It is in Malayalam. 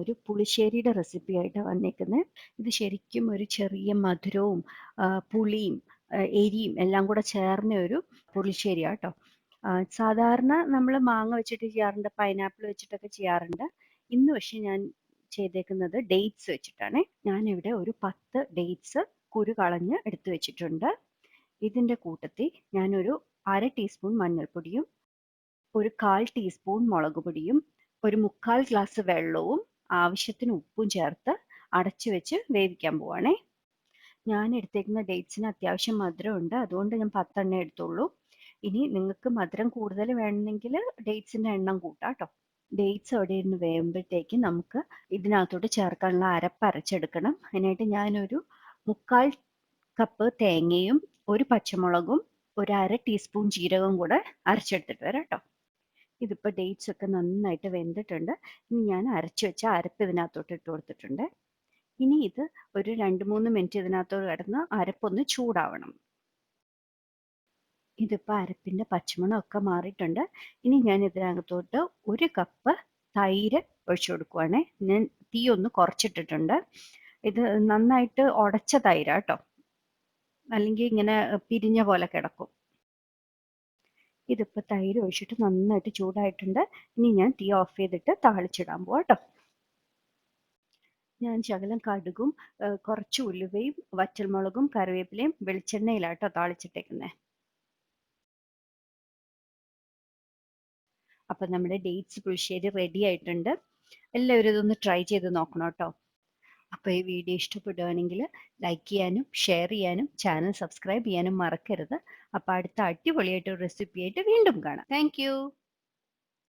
ഒരു പുളിശ്ശേരിയുടെ റെസിപ്പി ആയിട്ടാണ് വന്നേക്കുന്നത്. ഇത് ശരിക്കും ഒരു ചെറിയ മധുരവും പുളിയും എരിയും എല്ലാം കൂടെ ചേർന്ന ഒരു പുളിശ്ശേരിയാണ് കേട്ടോ. സാധാരണ നമ്മൾ മാങ്ങ വെച്ചിട്ട് ചെയ്യാറുണ്ട്, പൈനാപ്പിൾ വെച്ചിട്ടൊക്കെ ചെയ്യാറുണ്ട്. ഇന്ന് പക്ഷെ ഞാൻ ചെയ്തേക്കുന്നത് ഡേറ്റ്സ് വെച്ചിട്ടാണ്. ഞാനിവിടെ ഒരു 10 ഡേറ്റ്സ് കുരു കളഞ്ഞ് എടുത്തു വെച്ചിട്ടുണ്ട്. ഇതിൻ്റെ കൂട്ടത്തിൽ ഞാനൊരു 1/2 ടീസ്പൂൺ മഞ്ഞൾപ്പൊടിയും ഒരു 1/4 ടീസ്പൂൺ മുളക് പൊടിയും ഒരു 3/4 ഗ്ലാസ് വെള്ളവും ആവശ്യത്തിന് ഉപ്പും ചേർത്ത് അടച്ചു വെച്ച് വേവിക്കാൻ പോവാണേ. ഞാൻ എടുത്തേക്കുന്ന ഡേറ്റ്സിന് അത്യാവശ്യം മധുരമുണ്ട്, അതുകൊണ്ട് ഞാൻ 10 എടുത്തുള്ളൂ. ഇനി നിങ്ങൾക്ക് മധുരം കൂടുതൽ വേണമെങ്കിൽ ഡേറ്റ്സിൻ്റെ എണ്ണം കൂട്ടാം കേട്ടോ. ഡേറ്റ്സ് അവിടെ ഇരുന്ന് വേകുമ്പോഴത്തേക്ക് നമുക്ക് ഇതിനകത്തോട്ട് ചേർക്കാനുള്ള അരപ്പ് അരച്ചെടുക്കണം. അതിനായിട്ട് ഞാനൊരു 3/4 കപ്പ് തേങ്ങയും ഒരു പച്ചമുളകും ഒരു 1/2 ടീസ്പൂൺ ജീരകവും കൂടെ അരച്ചെടുത്തിട്ട് വരാം കേട്ടോ. ഇതിപ്പോൾ ഡേറ്റ്സ് ഒക്കെ നന്നായിട്ട് വെന്തിട്ടുണ്ട്. ഇനി ഞാൻ അരച്ചു വെച്ച അരപ്പ് ഇതിനകത്തോട്ട് ഇട്ട് കൊടുത്തിട്ടുണ്ട്. ഇനി ഇത് ഒരു 2-3 മിനിറ്റ് ഇതിനകത്തോട്ട് കിടന്ന് അരപ്പൊന്ന് ചൂടാവണം. ഇതിപ്പോൾ അരപ്പിൻ്റെ പച്ചമണമൊക്കെ മാറിയിട്ടുണ്ട്. ഇനി ഞാൻ ഇതിനകത്തോട്ട് 1 കപ്പ് തൈര് ഒഴിച്ചു കൊടുക്കുവാണേ. ഞാൻ തീ ഒന്ന് കുറച്ചിട്ടിട്ടുണ്ട്. ഇത് നന്നായിട്ട് ഉടച്ച തൈരാ കേട്ടോ, അല്ലെങ്കിൽ ഇങ്ങനെ പിരിഞ്ഞ പോലെ കിടക്കും. ഇതിപ്പോൾ തൈര് ഒഴിച്ചിട്ട് നന്നായിട്ട് ചൂടായിട്ടുണ്ട്. ഇനി ഞാൻ തീ ഓഫ് ചെയ്തിട്ട് താളിച്ചിടാൻ പോവാം കേട്ടോ. ഞാൻ ശകലം കടുകും കുറച്ച് ഉലുവയും വറ്റൽമുളകും കറിവേപ്പിലയും വെളിച്ചെണ്ണയിലാട്ടോ താളിച്ചിട്ടേക്കുന്നത്. അപ്പം നമ്മുടെ ഡേറ്റ്സ് പുളിശ്ശേരി റെഡി ആയിട്ടുണ്ട്. എല്ലാവരും ഇതൊന്ന് ട്രൈ ചെയ്ത് നോക്കണം കേട്ടോ. അപ്പോൾ ഈ വീഡിയോ ഇഷ്ടപ്പെടുകയാണെങ്കിൽ ലൈക്ക് ചെയ്യാനും ഷെയർ ചെയ്യാനും ചാനൽ സബ്സ്ക്രൈബ് ചെയ്യാനും മറക്കരുത്. അപ്പോൾ അടുത്ത അടിപൊളിയായിട്ട് റെസിപ്പി ആയിട്ട് വീണ്ടും കാണാം. താങ്ക്